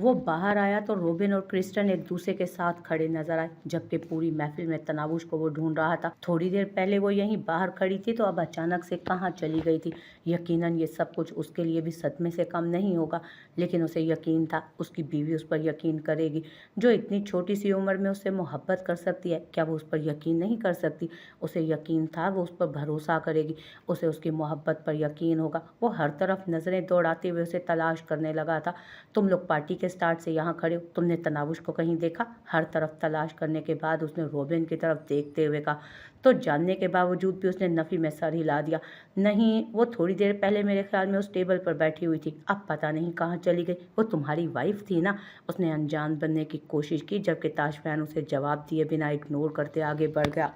वो बाहर आया तो रोबिन और क्रिस्टन एक दूसरे के साथ खड़े नजर आए, जबकि पूरी महफिल में तनावुश को वो ढूंढ रहा था। थोड़ी देर पहले वो यहीं बाहर खड़ी थी तो अब अचानक से कहाँ चली गई थी। यकीनन ये सब कुछ उसके लिए भी सदमे से कम नहीं होगा, लेकिन उसे यकीन था उसकी बीवी उस पर यकीन करेगी। जो इतनी छोटी सी उम्र में उससे मोहब्बत कर सकती है, क्या वो उस पर यकीन नहीं कर सकती? उसे यकीन था वो उस पर भरोसा करेगी, उसे उसकी मोहब्बत पर यकीन होगा। वो हर तरफ नजरें दौड़ाते हुए उसे तलाश करने लगा था। तुम लोग पार्टी के स्टार्ट से यहाँ खड़े हो, तुमने तनावुश को कहीं देखा? हर तरफ तलाश करने के बाद उसने रोबिन की तरफ देखते हुए कहा। तो जानने के बावजूद भी उसने नफी में सर हिला दिया। नहीं, वो थोड़ी देर पहले मेरे ख्याल में उस टेबल पर बैठी हुई थी, अब पता नहीं कहाँ चली गई। वो तुम्हारी वाइफ थी ना? उसने अनजान बनने की कोशिश की, जबकि ताशफैन उसे जवाब दिए बिना इग्नोर करते आगे बढ़ गया।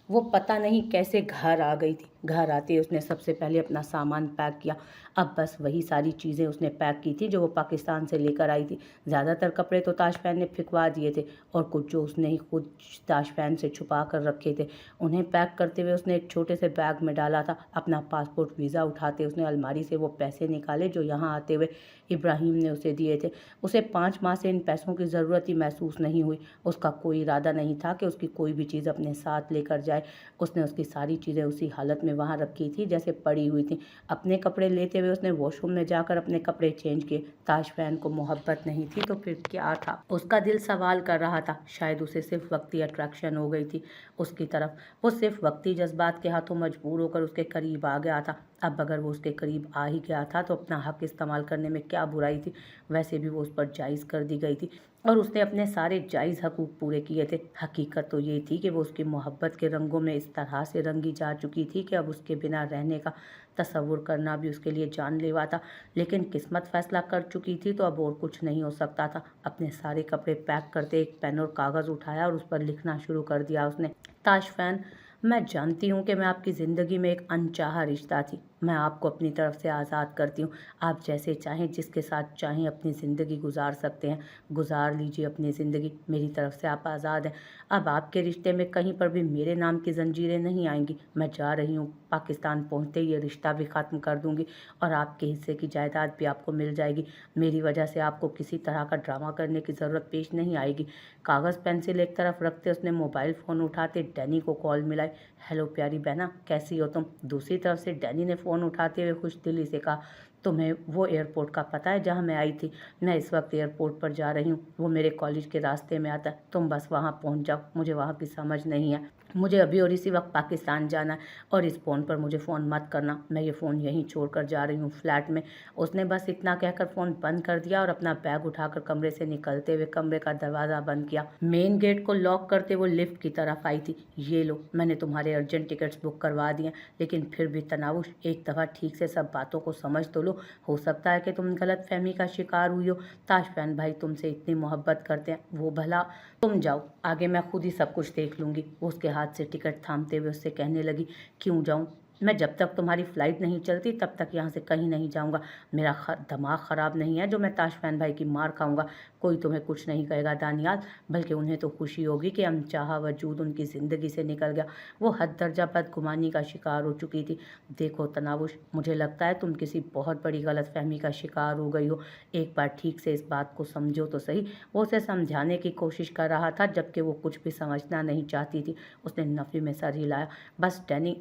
वो पता नहीं कैसे घर आ गई थी। घर आते उसने सबसे पहले अपना सामान पैक किया। अब बस वही सारी चीज़ें उसने पैक की थी जो वो पाकिस्तान से लेकर आई थी। ज़्यादातर कपड़े तो ताशफैन ने फिकवा दिए थे, और कुछ जो उसने ही खुद ताशफैन से छुपा कर रखे थे। उन्हें पैक करते हुए उसने एक छोटे से बैग में डाला था। अपना पासपोर्ट वीज़ा उठाते उसने अलमारी से वो पैसे निकाले जो यहाँ आते हुए इब्राहिम ने उसे दिए थे। उसे 5 माह से इन पैसों की ज़रूरत ही महसूस नहीं हुई। उसका कोई इरादा नहीं था कि उसकी कोई भी चीज़ अपने साथ लेकर जाए। उसने उसकी सारी चीज़ें उसी हालत में वहाँ रखी थी जैसे पड़ी हुई थी। अपने कपड़े लेते हुए उसने वॉशरूम में जाकर अपने कपड़े चेंज किए। ताशफैन को मोहब्बत नहीं थी तो फिर क्या था? उसका दिल सवाल कर रहा था। शायद उसे सिर्फ वक्ती अट्रैक्शन हो गई थी उसकी तरफ। वो सिर्फ वक्ती जज्बात के हाथों मजबूर होकर उसके करीब आ गया था। अब अगर वो उसके करीब आ ही गया था तो अपना हक इस्तेमाल करने में क्या बुराई थी? वैसे भी वो उस पर जायज़ कर दी गई थी और उसने अपने सारे जायज़ हकूक़ पूरे किए थे। हकीकत तो ये थी कि वो उसकी मोहब्बत के रंगों में इस तरह से रंगी जा चुकी थी कि अब उसके बिना रहने का तसव्वुर करना भी उसके लिए जानलेवा था। लेकिन किस्मत फैसला कर चुकी थी तो अब और कुछ नहीं हो सकता था। अपने सारे कपड़े पैक करते एक पेन और कागज़ उठाया और उस पर लिखना शुरू कर दिया उसने। ताशफैन, मैं जानती हूँ कि मैं आपकी ज़िंदगी में एक अनचाहा रिश्ता थी। मैं आपको अपनी तरफ से आज़ाद करती हूँ। आप जैसे चाहें, जिसके साथ चाहें अपनी ज़िंदगी गुजार सकते हैं। गुजार लीजिए अपनी ज़िंदगी, मेरी तरफ से आप आज़ाद हैं। अब आपके रिश्ते में कहीं पर भी मेरे नाम की ज़ंजीरें नहीं आएंगी। मैं जा रही हूँ, पाकिस्तान पहुँचते ही ये रिश्ता भी ख़त्म कर दूँगी और आपके हिस्से की जायदाद भी आपको मिल जाएगी। मेरी वजह से आपको किसी तरह का ड्रामा करने की ज़रूरत पेश नहीं आएगी। कागज़ पेंसिल एक तरफ रखते उसने मोबाइल फ़ोन उठाते डैनी को कॉल मिलाई। हेलो प्यारी बहना, कैसी हो तुम? दूसरी तरफ से डैनी ने फ़ोन उठाते हुए खुश दिली से कहा, तुम्हें वो एयरपोर्ट का पता है जहाँ मैं आई थी? मैं इस वक्त एयरपोर्ट पर जा रही हूँ। वो मेरे कॉलेज के रास्ते में आता है। तुम बस वहाँ पहुँच जाओ। मुझे वहाँ की समझ नहीं है। मुझे अभी और इसी वक्त पाकिस्तान जाना है और इस फ़ोन पर मुझे फ़ोन मत करना। मैं ये फ़ोन यहीं छोड़कर जा रही हूँ फ्लैट में। उसने बस इतना कहकर फ़ोन बंद कर दिया और अपना बैग उठाकर कमरे से निकलते हुए कमरे का दरवाज़ा बंद किया। मेन गेट को लॉक करते वो लिफ्ट की तरफ आई थी। ये लो, मैंने तुम्हारे अर्जेंट टिकट्स बुक करवा दिए हैं। लेकिन फिर भी तनावुश, एक दफ़ा ठीक से सब बातों को समझ तो लो। हो सकता है कि तुम गलत फहमी का शिकार हुई हो। ताशफैन भाई तुमसे इतनी मोहब्बत करते हैं, वो भला। तुम जाओ, आगे मैं खुद ही सब कुछ देख लूँगी। वो उसके हाथ से टिकट थामते हुए उससे कहने लगी, क्यों जाऊँ? मैं जब तक तुम्हारी फ़्लाइट नहीं चलती तब तक यहाँ से कहीं नहीं जाऊँगा। मेरा दिमाग ख़राब नहीं है जो मैं ताशफैन भाई की मार खाऊँगा। कोई तुम्हें कुछ नहीं कहेगा दानियाल, बल्कि उन्हें तो खुशी होगी कि अनचाहा वजूद उनकी ज़िंदगी से निकल गया। वो हद दर्जा बदगुमानी का शिकार हो चुकी थी। देखो तनावुश, मुझे लगता है तुम किसी बहुत बड़ी गलतफहमी का शिकार हो गई हो। एक बार ठीक से इस बात को समझो तो सही। वो उसे समझाने की कोशिश कर रहा था, जबकि वो कुछ भी समझना नहीं चाहती थी। उसने नफ़ी में सर हिलाया। बस डैनी,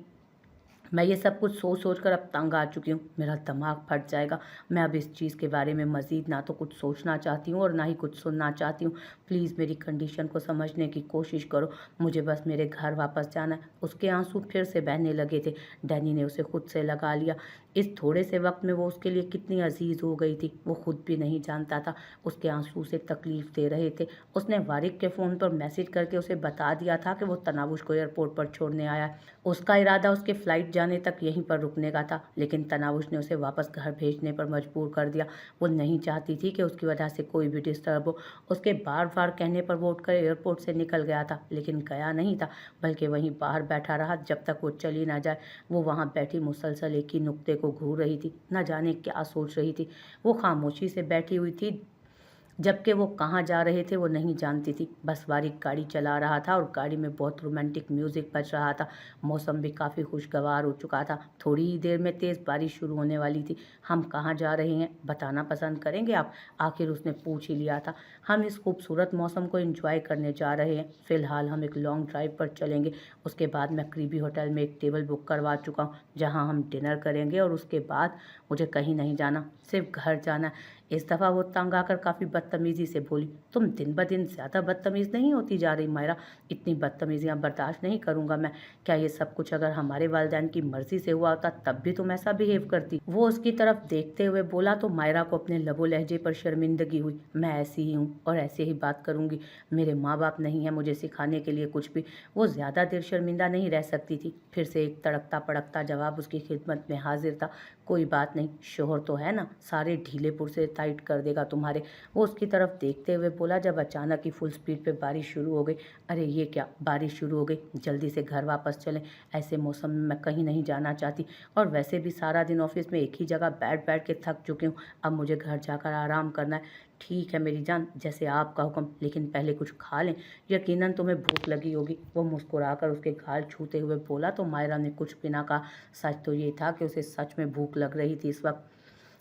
मैं ये सब कुछ सोच सोच कर अब तंग आ चुकी हूँ। मेरा दिमाग फट जाएगा। मैं अब इस चीज़ के बारे में मज़ीद ना तो कुछ सोचना चाहती हूँ और ना ही कुछ सुनना चाहती हूँ। प्लीज़ मेरी कंडीशन को समझने की कोशिश करो। मुझे बस मेरे घर वापस जाना है। उसके आंसू फिर से बहने लगे थे। डैनी ने उसे खुद से लगा लिया। इस थोड़े से वक्त में वो उसके लिए कितनी अजीज़ हो गई थी, वो खुद भी नहीं जानता था। उसके आंसू उसे तकलीफ़ दे रहे थे। उसने वारिक के फ़ोन पर मैसेज करके उसे बता दिया था कि वो तनावुश को एयरपोर्ट पर छोड़ने आया है। उसका इरादा उसके फ़्लाइट जाने तक यहीं पर रुकने का था, लेकिन तनावुश ने उसे वापस घर भेजने पर मजबूर कर दिया। वो नहीं चाहती थी कि उसकी वजह से कोई भी डिस्टर्ब हो। उसके बार बार कहने पर वो उठकर एयरपोर्ट से निकल गया था, लेकिन गया नहीं था, बल्कि वहीं बाहर बैठा रहा जब तक वो चली ना जाए। वो वहाँ बैठी मुसलसल एक ही नुक्ते को घूर रही थी, न जाने क्या सोच रही थी। वो खामोशी से बैठी हुई थी जबकि वो कहाँ जा रहे थे वो नहीं जानती थी। बस वारिक गाड़ी चला रहा था और गाड़ी में बहुत रोमांटिक म्यूजिक बज रहा था। मौसम भी काफ़ी खुशगवार हो चुका था। थोड़ी ही देर में तेज़ बारिश शुरू होने वाली थी। हम कहाँ जा रहे हैं बताना पसंद करेंगे आप? आखिर उसने पूछ ही लिया था। हम इस खूबसूरत मौसम को एंजॉय करने जा रहे हैं। फ़िलहाल हम एक लॉन्ग ड्राइव पर चलेंगे। उसके बाद मैं क्रीबी होटल में एक टेबल बुक करवा चुका हूँ जहाँ हम डिनर करेंगे और उसके बाद मुझे कहीं नहीं जाना, सिर्फ घर जाना है। इस दफ़ा वो तंग आकर काफ़ी बदतमीज़ी से बोली, तुम दिन ब दिन ज़्यादा बदतमीज़ नहीं होती जा रही मायरा, इतनी बदतमीज़ियाँ बर्दाश्त नहीं करूँगा मैं। क्या ये सब कुछ अगर हमारे वालिदैन की मर्ज़ी से हुआ होता तब भी तुम ऐसा बिहेव करती? वो उसकी तरफ देखते हुए बोला तो मायरा को अपने लबो लहजे पर शर्मिंदगी हुई। मैं ऐसी ही हूँ और ऐसे ही बात करूँगी। मेरे माँ बाप नहीं हैं मुझे सिखाने के लिए कुछ भी। वो ज़्यादा देर शर्मिंदा नहीं रह सकती थी। फिर से एक तड़कता पड़कता जवाब उसकी खिदमत में हाजिर था। कोई बात नहीं, शोहर तो है ना, सारे ढीले पुर्जे टाइट कर देगा तुम्हारे। वो उसकी तरफ देखते हुए बोला जब अचानक ही फुल स्पीड पे बारिश शुरू हो गई। अरे ये क्या, बारिश शुरू हो गई, जल्दी से घर वापस चलें। ऐसे मौसम में मैं कहीं नहीं जाना चाहती और वैसे भी सारा दिन ऑफिस में एक ही जगह बैठ बैठ के थक चुकी हूँ। अब मुझे घर जाकर आराम करना है। ठीक है मेरी जान, जैसे आपका हुक्म, लेकिन पहले कुछ खा लें। यकीनन तुम्हें भूख लगी होगी। वो मुस्कुराकर उसके गाल छूते हुए बोला तो मायरा ने कुछ भी ना कहा। सच तो ये था कि उसे सच में भूख लग रही थी इस वक्त।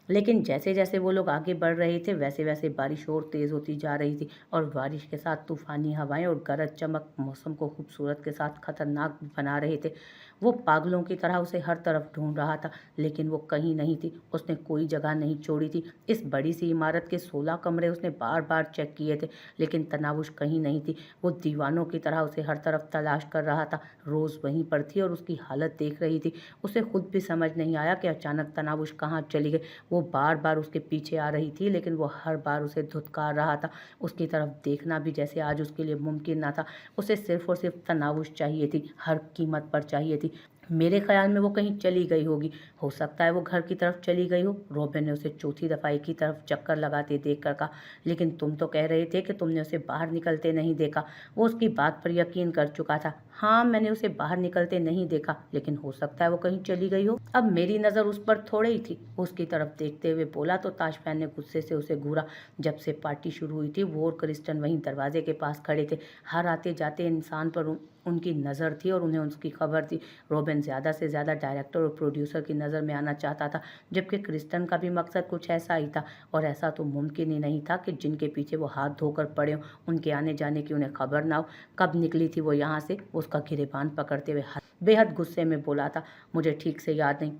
लेकिन जैसे जैसे वो लोग आगे बढ़ रहे थे वैसे वैसे बारिश और तेज़ होती जा रही थी और बारिश के साथ तूफ़ानी हवाएं और गरज चमक मौसम को खूबसूरत के साथ खतरनाक बना रहे थे। वो पागलों की तरह उसे हर तरफ ढूंढ रहा था लेकिन वो कहीं नहीं थी। उसने कोई जगह नहीं छोड़ी थी। इस बड़ी सी इमारत के 16 कमरे उसने बार बार चेक किए थे लेकिन तनावुश कहीं नहीं थी। वो दीवानों की तरह उसे हर तरफ तलाश कर रहा था। रोज़ वहीं पर थी और उसकी हालत देख रही थी। उसे खुद भी समझ नहीं आया कि अचानक तनावुश कहाँ चली गई। वो बार बार उसके पीछे आ रही थी लेकिन वो हर बार उसे धुतकार रहा था। उसकी तरफ देखना भी जैसे आज उसके लिए मुमकिन ना था। उसे सिर्फ और सिर्फ तनावुश चाहिए थी, हर कीमत पर चाहिए थी। मेरे ख्याल में वो कहीं चली गई होगी। हो सकता है वो घर की तरफ चली गई हो। रॉबिन ने उसे चौथी दफ़ा एक ही तरफ चक्कर लगाते देख कर कहा, लेकिन तुम तो कह रहे थे कि तुमने उसे बाहर निकलते नहीं देखा। वो उसकी बात पर यकीन कर चुका था। हाँ, मैंने उसे बाहर निकलते नहीं देखा लेकिन हो सकता है वो कहीं चली गई हो। अब मेरी नज़र उस पर थोड़ी ही थी। उसकी तरफ देखते हुए बोला तो ताशफैन ने गुस्से से उसे घूरा। जब से पार्टी शुरू हुई थी वो और क्रिस्टन वहीं दरवाजे के पास खड़े थे। हर आते जाते इंसान पर उनकी नज़र थी और उन्हें उसकी खबर थी। रॉबिन ज़्यादा से ज़्यादा डायरेक्टर और प्रोड्यूसर की नज़र में आना चाहता था जबकि क्रिस्टन का भी मकसद कुछ ऐसा ही था। और ऐसा तो मुमकिन ही नहीं था कि जिनके पीछे वो हाथ धोकर पड़े हों उनके आने जाने की उन्हें खबर ना हो। कब निकली थी वो यहाँ से? उसका गिरेबान पकड़ते हुए बेहद गुस्से में बोला था, मुझे ठीक से याद नहीं।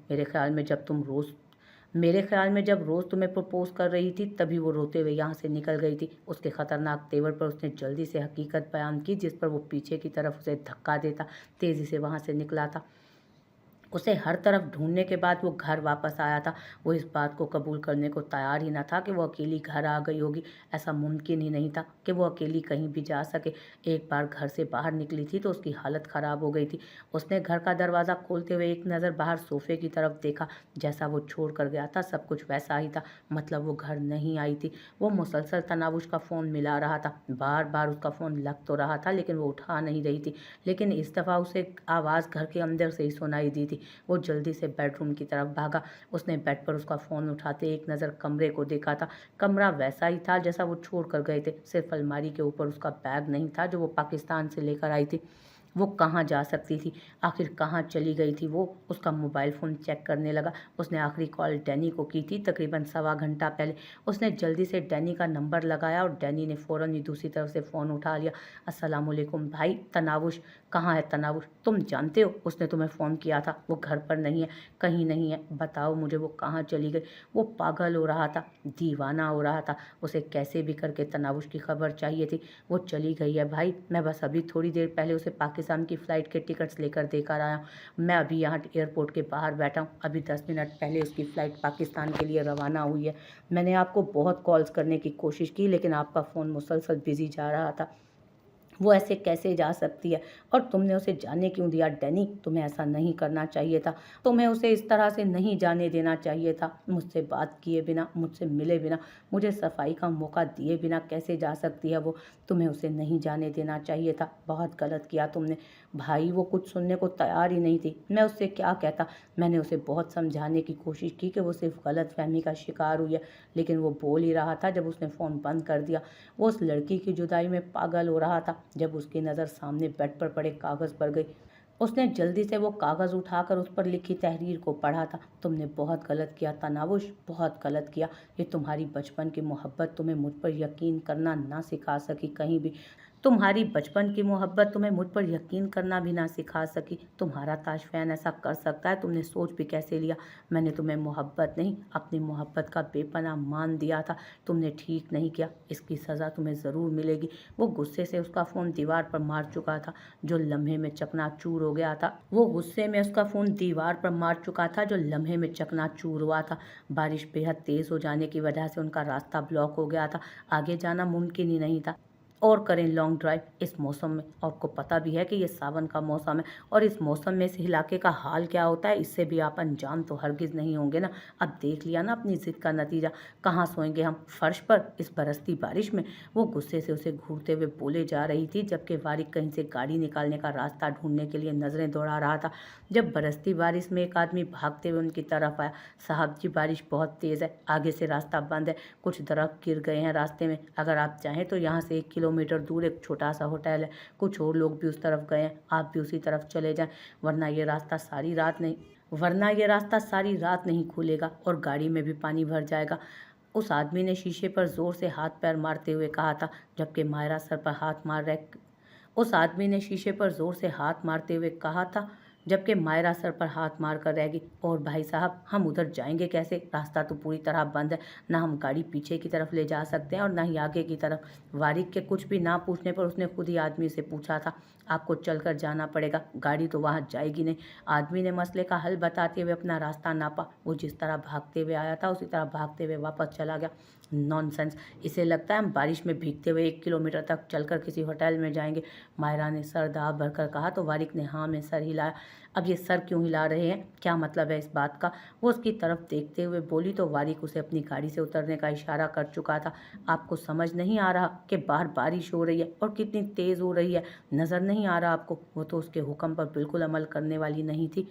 मेरे ख्याल में जब रोज़ तुम्हें प्रपोज कर रही थी तभी वो रोते हुए यहाँ से निकल गई थी। उसके खतरनाक तेवर पर उसने जल्दी से हकीकत बयान की जिस पर वो पीछे की तरफ उसे धक्का देता तेज़ी से वहाँ से निकला था। उसे हर तरफ ढूंढने के बाद वो घर वापस आया था। वो इस बात को कबूल करने को तैयार ही ना था कि वो अकेली घर आ गई होगी। ऐसा मुमकिन ही नहीं था कि वो अकेली कहीं भी जा सके। एक बार घर से बाहर निकली थी तो उसकी हालत ख़राब हो गई थी। उसने घर का दरवाज़ा खोलते हुए एक नज़र बाहर सोफे की तरफ देखा। जैसा वो छोड़ कर गया था सब कुछ वैसा ही था, मतलब वो घर नहीं आई थी। वो मुसलसल तनावुश का फ़ोन मिला रहा था। बार बार उसका फ़ोन लग तो रहा था लेकिन वो उठा नहीं रही थी। लेकिन इस दफ़ा उसे आवाज़ घर के अंदर से ही सुनाई दी थी। वो जल्दी से बेडरूम की तरफ भागा। उसने बेड पर उसका फ़ोन उठाते एक नज़र कमरे को देखा था। कमरा वैसा ही था जैसा वो छोड़ कर गए थे। सिर्फ अलमारी के ऊपर उसका बैग नहीं था जो वो पाकिस्तान से लेकर आई थी। वो कहाँ जा सकती थी? आखिर कहाँ चली गई थी वो? उसका मोबाइल फ़ोन चेक करने लगा। उसने आखिरी कॉल डैनी को की थी तकरीबन सवा घंटा पहले। उसने जल्दी से डैनी का नंबर लगाया और डैनी ने फ़ौरन ही दूसरी तरफ से फ़ोन उठा लिया। अस्सलाम वालेकुम भाई, तनावुश कहाँ है? तनावुश, तुम जानते हो उसने तुम्हें फ़ोन किया था, वो घर पर नहीं है, कहीं नहीं है। बताओ मुझे वो कहाँ चली गई? वो पागल हो रहा था, दीवाना हो रहा था। उसे कैसे भी करके तनावुश की खबर चाहिए थी। वो चली गई है भाई, मैं बस अभी थोड़ी देर पहले उसे पाकिस्तान की फ़्लाइट के टिकट्स लेकर देकर आया हूँ। मैं अभी यहाँ एयरपोर्ट के बाहर बैठा हूँ। अभी 10 मिनट पहले उसकी फ़्लाइट पाकिस्तान के लिए रवाना हुई है। मैंने आपको बहुत कॉल्स करने की कोशिश की लेकिन आपका फ़ोन मुसलसल बिज़ी जा रहा था। वो ऐसे कैसे जा सकती है? और तुमने उसे जाने क्यों दिया डैनी? तुम्हें ऐसा नहीं करना चाहिए था। तुम्हें उसे इस तरह से नहीं जाने देना चाहिए था। मुझसे बात किए बिना, मुझसे मिले बिना, मुझे सफाई का मौका दिए बिना कैसे जा सकती है वो? तुम्हें उसे नहीं जाने देना चाहिए था। बहुत गलत किया तुमने। भाई वो कुछ सुनने को तैयार ही नहीं थी। मैं उससे क्या कहता? मैंने उसे बहुत समझाने की कोशिश की कि वो सिर्फ गलतफहमी का शिकार हुई है, लेकिन वो बोल ही रहा था जब उसने फ़ोन बंद कर दिया। वो उस लड़की की जुदाई में पागल हो रहा था जब उसकी नज़र सामने बेड पर पड़े कागज़ पर गई। उसने जल्दी से वो कागज़ उठाकर उस पर लिखी तहरीर को पढ़ा था। तुमने बहुत गलत किया तनावुश, बहुत गलत किया। ये तुम्हारी बचपन की मोहब्बत तुम्हें मुझ पर यकीन करना ना सिखा सकी कहीं भी। तुम्हारी बचपन की मोहब्बत तुम्हें मुझ पर यकीन करना भी ना सिखा सकी। तुम्हारा ताशफैन ऐसा कर सकता है, तुमने सोच भी कैसे लिया? मैंने तुम्हें मोहब्बत नहीं, अपनी मोहब्बत का बेपनाह मान दिया था। तुमने ठीक नहीं किया। इसकी सज़ा तुम्हें ज़रूर मिलेगी। वो गुस्से से उसका फ़ोन दीवार पर मार चुका था, जो लम्हे में चकनाचूर हो गया था। वो गुस्से में उसका फ़ोन दीवार पर मार चुका था, जो लम्हे में चकनाचूर हुआ था। बारिश बेहद तेज़ हो जाने की वजह से उनका रास्ता ब्लॉक हो गया था। आगे जाना मुमकिन ही नहीं था। और करें लॉन्ग ड्राइव इस मौसम में? आपको पता भी है कि ये सावन का मौसम है, और इस मौसम में इस इलाके का हाल क्या होता है, इससे भी आप अनजान तो हरगिज़ नहीं होंगे ना। अब देख लिया ना अपनी ज़िद का नतीजा। कहाँ सोएंगे हम? फर्श पर, इस बरसती बारिश में? वो गुस्से से उसे घूरते हुए बोले जा रही थी, जबकि वारिक कहीं से गाड़ी निकालने का रास्ता ढूंढने के लिए नज़रें दौड़ा रहा था। जब बरसती बारिश में एक आदमी भागते हुए उनकी तरफ आया। साहब जी, बारिश बहुत तेज़ है, आगे से रास्ता बंद है, कुछ दरख्त गिर गए हैं रास्ते में। अगर आप चाहें तो यहाँ से 1 किलोमीटर दूर एक छोटा सा होटल है, कुछ और लोग भी उस तरफ गए हैं, आप भी उसी तरफ चले जाएं, वरना ये रास्ता सारी रात नहीं खुलेगा और गाड़ी में भी पानी भर जाएगा। उस आदमी ने शीशे पर जोर से हाथ पैर मारते हुए कहा था, जबकि मायरा सर पर हाथ मार रहे उस आदमी ने शीशे पर जोर से हाथ मारते हुए कहा था, जबकि मायरा सर पर हाथ मार कर रहेगी। और भाई साहब, हम उधर जाएंगे कैसे? रास्ता तो पूरी तरह बंद है। ना हम गाड़ी पीछे की तरफ ले जा सकते हैं और ना ही आगे की तरफ। वारिक के कुछ भी ना पूछने पर उसने खुद ही आदमी से पूछा था, आपको चलकर जाना पड़ेगा, गाड़ी तो वहाँ जाएगी नहीं। आदमी ने मसले का हल बताते हुए अपना रास्ता नापा। वो जिस तरह भागते हुए आया था उसी तरह भागते हुए वापस चला गया। नॉनसेंस, इसे लगता है हम बारिश में भीगते हुए 1 किलोमीटर तक चलकर किसी होटल में जाएंगे? मायरा ने सर दाब भरकर कहा तो वारिक ने हाँ में सर हिलाया। अब ये सर क्यों हिला रहे हैं? क्या मतलब है इस बात का? वो उसकी तरफ देखते हुए बोली तो वारिक उसे अपनी गाड़ी से उतरने का इशारा कर चुका था। आपको समझ नहीं आ रहा कि बाहर बारिश हो रही है और कितनी तेज़ हो रही है? नज़र नहीं आ रहा आपको? वो तो उसके हुक्म पर बिल्कुल अमल करने वाली नहीं थी।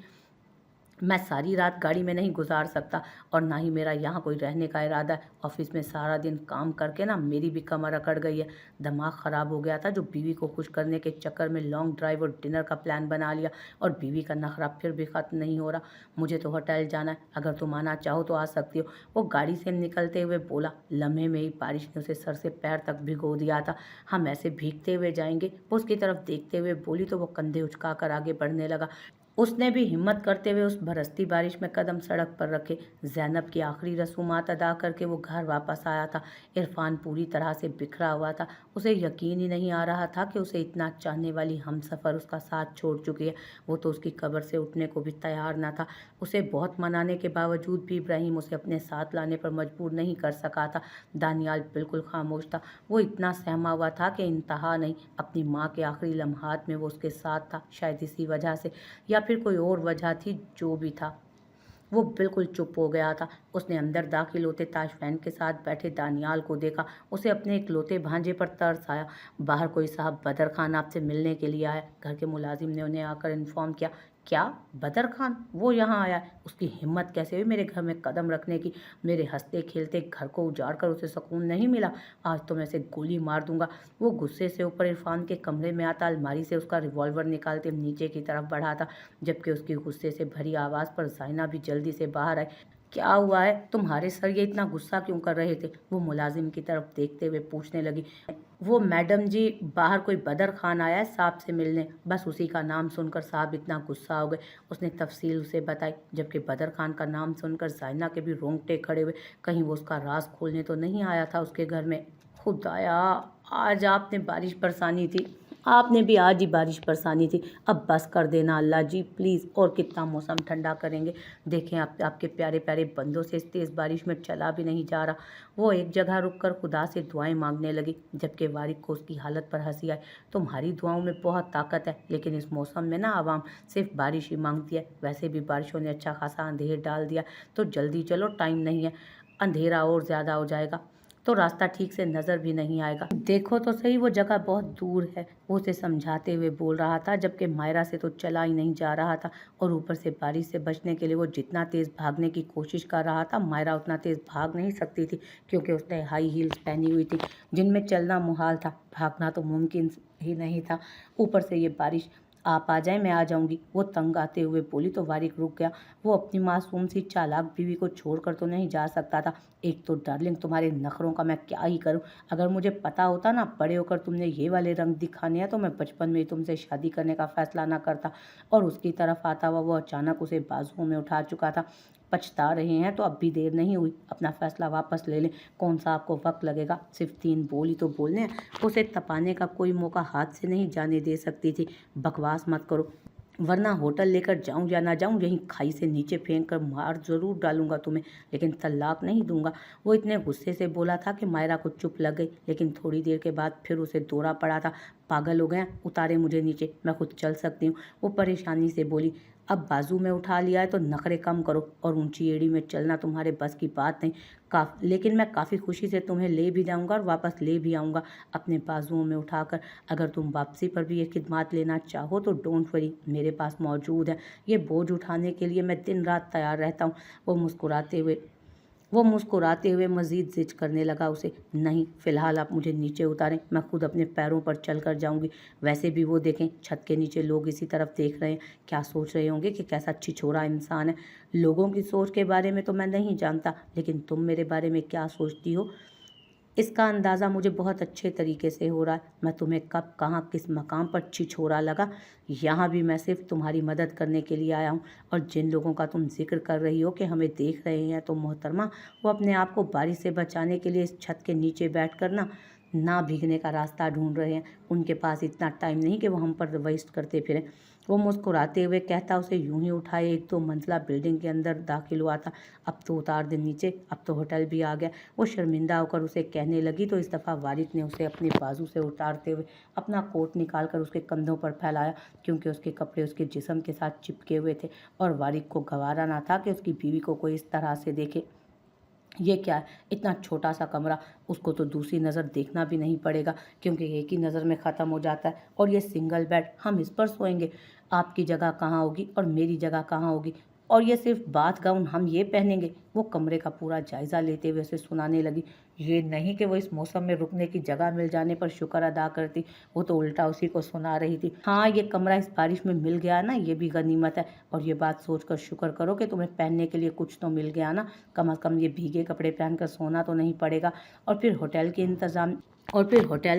मैं सारी रात गाड़ी में नहीं गुजार सकता, और ना ही मेरा यहाँ कोई रहने का इरादा है। ऑफिस में सारा दिन काम करके ना मेरी भी कमर अकड़ गई है। दिमाग ख़राब हो गया था जो बीवी को खुश करने के चक्कर में लॉन्ग ड्राइव और डिनर का प्लान बना लिया, और बीवी का नखरा फिर भी ख़त्म नहीं हो रहा। मुझे तो होटल जाना है, अगर तुम आना चाहो तो आ सकती हो। वो गाड़ी से निकलते हुए बोला। लम्हे में ही बारिश ने उसे सर से पैर तक भिगो दिया था। हम ऐसे भीगते हुए जाएंगे? वो उसकी तरफ देखते हुए बोली तो वो कंधे उचकाकर आगे बढ़ने लगा। उसने भी हिम्मत करते हुए उस बरसती बारिश में कदम सड़क पर रखे। ज़ैनब की आखिरी रसूमात अदा करके वो घर वापस आया था। इरफान पूरी तरह से बिखरा हुआ था। उसे यकीन ही नहीं आ रहा था कि उसे इतना चाहने वाली हमसफ़र उसका साथ छोड़ चुकी है। वो तो उसकी कब्र से उठने को भी तैयार न था। उसे बहुत मनाने के बावजूद भी इब्राहिम उसे अपने साथ लाने पर मजबूर नहीं कर सका था। दानियाल बिल्कुल खामोश था। वो इतना सहमा हुआ था कि इंतहा नहीं। अपनी माँ के आखिरी लम्हात में वो उसके साथ था, शायद इसी वजह से, या फिर कोई और वजह थी। जो भी था, वो बिल्कुल चुप हो गया था। उसने अंदर दाखिल होते ताशफैन के साथ बैठे दानियाल को देखा। उसे अपने इकलौते भांजे पर तरस आया। बाहर कोई साहब बदर खान आपसे मिलने के लिए आया, घर के मुलाजिम ने उन्हें आकर इन्फॉर्म किया। क्या? बदर खान? वो यहाँ आया? उसकी हिम्मत कैसे हुई मेरे घर में कदम रखने की? मेरे हंसते खेलते घर को उजाड़ कर उसे सुकून नहीं मिला? आज तो मैं इसे गोली मार दूंगा। वो गुस्से से ऊपर इरफान के कमरे में आता अलमारी से उसका रिवॉल्वर निकालते नीचे की तरफ बढ़ा था, जबकि उसकी गुस्से से भरी आवाज़ पर ज़ाइना भी जल्दी से बाहर आई। क्या हुआ है? तुम्हारे सर ये इतना गुस्सा क्यों कर रहे थे? वो मुलाजिम की तरफ देखते हुए पूछने लगी। वो मैडम जी, बाहर कोई बदर खान आया है साहब से मिलने। बस उसी का नाम सुनकर साहब इतना गुस्सा हो गए। उसने तफसील उसे बताई, जबकि बदर खान का नाम सुनकर ज़ाइना के भी रोंगटे खड़े हुए। कहीं वो उसका राज खोलने तो नहीं आया था उसके घर में? खुदाया, आज आपने बारिश बरसानी थी। आपने भी आज ही बारिश बरसानी थी, अब बस कर देना अल्लाह जी प्लीज़। और कितना मौसम ठंडा करेंगे। देखें आपके प्यारे प्यारे बंदों से इस तेज़ बारिश में चला भी नहीं जा रहा। वो एक जगह रुककर खुदा से दुआएं मांगने लगी, जबकि वारिक को उसकी हालत पर हंसी आई। तुम्हारी दुआओं में बहुत ताकत है, लेकिन इस मौसम में ना आवाम सिर्फ बारिश ही मांगती है। वैसे भी बारिशों ने अच्छा खासा अंधेर डाल दिया, तो जल्दी चलो, टाइम नहीं है, अंधेरा और ज़्यादा हो जाएगा तो रास्ता ठीक से नज़र भी नहीं आएगा। देखो तो सही, वो जगह बहुत दूर है, वो उसे समझाते हुए बोल रहा था, जबकि मायरा से तो चला ही नहीं जा रहा था। और ऊपर से बारिश से बचने के लिए वो जितना तेज़ भागने की कोशिश कर रहा था, मायरा उतना तेज़ भाग नहीं सकती थी, क्योंकि उसने हाई हील्स पहनी हुई थी, जिनमें चलना मुहाल था, भागना तो मुमकिन ही नहीं था। ऊपर से ये बारिश, आप आ जाए मैं आ जाऊंगी, वो तंग आते हुए बोली। तो वारिक रुक गया। वो अपनी मासूम सी चालाक बीवी को छोड़कर तो नहीं जा सकता था। एक तो डार्लिंग, तुम्हारे नखरों का मैं क्या ही करूं। अगर मुझे पता होता ना बड़े होकर तुमने ये वाले रंग दिखाने हैं, तो मैं बचपन में ही तुमसे शादी करने का फैसला ना करता। और उसकी तरफ आता हुआ वो अचानक उसे बाजुओं में उठा चुका था। पछता रहे हैं तो अब भी देर नहीं हुई, अपना फैसला वापस ले लें। कौन सा आपको वक्त लगेगा, सिर्फ 3 बोल ही तो बोलने हैं। उसे तपाने का कोई मौका हाथ से नहीं जाने दे सकती थी। बकवास मत करो, वरना होटल लेकर जाऊं या ना जाऊं, यहीं खाई से नीचे फेंक कर मार जरूर डालूंगा तुम्हें, लेकिन तलाक नहीं दूंगा। वो इतने गुस्से से बोला था कि मायरा को चुप लग गई, लेकिन थोड़ी देर के बाद फिर उसे दौरा पड़ा था। पागल हो गया, उतारे मुझे नीचे, मैं खुद चल सकती हूँ, वो परेशानी से बोली। अब बाजू में उठा लिया है तो नखरे कम करो, और ऊंची एड़ी में चलना तुम्हारे बस की बात नहीं। लेकिन मैं काफ़ी खुशी से तुम्हें ले भी जाऊंगा और वापस ले भी आऊँगा अपने बाजुओं में उठाकर। अगर तुम वापसी पर भी ये खिदमत लेना चाहो तो डोंट वरी, मेरे पास मौजूद है। ये बोझ उठाने के लिए मैं दिन रात तैयार रहता हूँ। वो मुस्कुराते हुए मज़ीद ज़िद करने लगा उसे। नहीं, फ़िलहाल आप मुझे नीचे उतारें, मैं खुद अपने पैरों पर चल कर जाऊँगी। वैसे भी वो देखें, छत के नीचे लोग इसी तरफ देख रहे हैं, क्या सोच रहे होंगे कि कैसा छिछोरा इंसान है। लोगों की सोच के बारे में तो मैं नहीं जानता, लेकिन तुम मेरे बारे में क्या सोचती हो, इसका अंदाज़ा मुझे बहुत अच्छे तरीके से हो रहा है। मैं तुम्हें कब, कहाँ, किस मकाम पर छिछोरा लगा, यहाँ भी मैं सिर्फ तुम्हारी मदद करने के लिए आया हूँ। और जिन लोगों का तुम जिक्र कर रही हो कि हमें देख रहे हैं, तो मोहतरमा, वो अपने आप को बारिश से बचाने के लिए इस छत के नीचे बैठ कर ना भीगने का रास्ता ढूंढ रहे हैं। उनके पास इतना टाइम नहीं कि वो हम पर वेस्ट करते फिरें। वो मुस्कुराते हुए कहता उसे यूं ही उठाए 1-2 मंजिला बिल्डिंग के अंदर दाखिल हुआ था। अब तो उतार दे नीचे, अब तो होटल भी आ गया, वो शर्मिंदा होकर उसे कहने लगी। तो इस दफ़ा वारिक ने उसे अपनी बाजू से उतारते हुए अपना कोट निकाल कर उसके कंधों पर फैलाया, क्योंकि उसके कपड़े उसके जिस्म के साथ चिपके हुए थे और वारिक को गवारा ना था कि उसकी बीवी को कोई इस तरह से देखे। ये क्या है, इतना छोटा सा कमरा, उसको तो दूसरी नज़र देखना भी नहीं पड़ेगा, क्योंकि एक ही नज़र में ख़त्म हो जाता है। और ये सिंगल बेड, हम इस पर सोएंगे, आपकी जगह कहाँ होगी और मेरी जगह कहाँ होगी, और ये सिर्फ बाथ गाउन हम ये पहनेंगे। वो कमरे का पूरा जायज़ा लेते हुए उसे सुनाने लगी। ये नहीं कि वो इस मौसम में रुकने की जगह मिल जाने पर शुक्र अदा करती, वो तो उल्टा उसी को सुना रही थी। हाँ, ये कमरा इस बारिश में मिल गया ना, ये भी गनीमत है। और ये बात सोचकर शुक्र करो कि तुम्हें पहनने के लिए कुछ तो मिल गया ना, कम से कम ये भीगे कपड़े पहनकर सोना तो नहीं पड़ेगा। और फिर होटल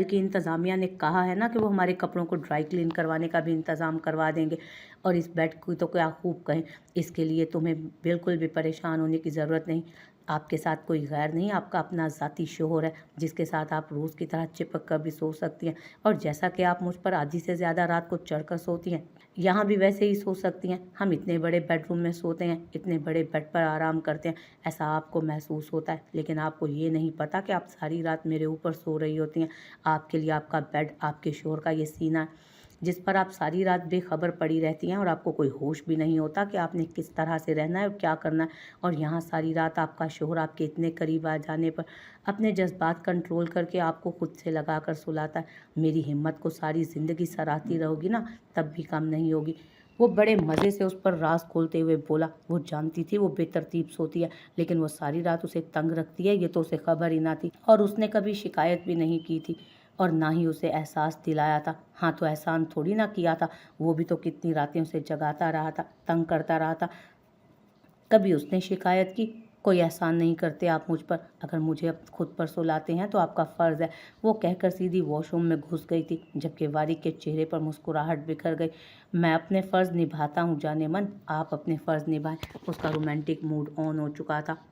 की इंतज़ामिया ने कहा है ना कि वो हमारे कपड़ों को ड्राई क्लीन करवाने का भी इंतज़ाम करवा देंगे। और इस बेड की तो क्या खूब कहें, इसके लिए तुम्हें बिल्कुल भी परेशान होने की ज़रूरत नहीं। आपके साथ कोई गैर नहीं, आपका अपना ज़ाती शोहर है, जिसके साथ आप रोज़ की तरह चिपक कर भी सो सकती हैं। और जैसा कि आप मुझ पर आधी से ज़्यादा रात को चढ़कर सोती हैं, यहाँ भी वैसे ही सो सकती हैं। हम इतने बड़े बेडरूम में सोते हैं, इतने बड़े बेड पर आराम करते हैं, ऐसा आपको महसूस होता है, लेकिन आपको ये नहीं पता कि आप सारी रात मेरे ऊपर सो रही होती हैं। आपके लिए आपका बेड, आपके शोहर का ये सीना, जिस पर आप सारी रात बेखबर पड़ी रहती हैं, और आपको कोई होश भी नहीं होता कि आपने किस तरह से रहना है और क्या करना है। और यहाँ सारी रात आपका शोहर आपके इतने करीब आ जाने पर अपने जज्बात कंट्रोल करके आपको खुद से लगा कर सुलाता है। मेरी हिम्मत को सारी ज़िंदगी सराहती रहोगी ना, तब भी कम नहीं होगी। वो बड़े मज़े से उस पर राज खोलते हुए बोला। वो जानती थी वो बेतरतीब सोती है, लेकिन वो सारी रात उसे तंग रखती है, ये तो उसे खबर ही ना थी। और उसने कभी शिकायत भी नहीं की थी, और ना ही उसे एहसास दिलाया था। हाँ, तो एहसान थोड़ी ना किया था, वो भी तो कितनी रातें उसे जगाता रहा था, तंग करता रहा था। कभी उसने शिकायत की? कोई एहसान नहीं करते आप मुझ पर, अगर मुझे अब खुद पर सुलाते हैं तो आपका फ़र्ज़ है। वो कहकर सीधी वॉशरूम में घुस गई थी, जबकि वारिक के चेहरे पर मुस्कुराहट बिखर गई। मैं अपने फ़र्ज़ निभाता हूँ जाने मन, आप अपने फ़र्ज़ निभाएं। उसका रोमांटिक मूड ऑन हो चुका था।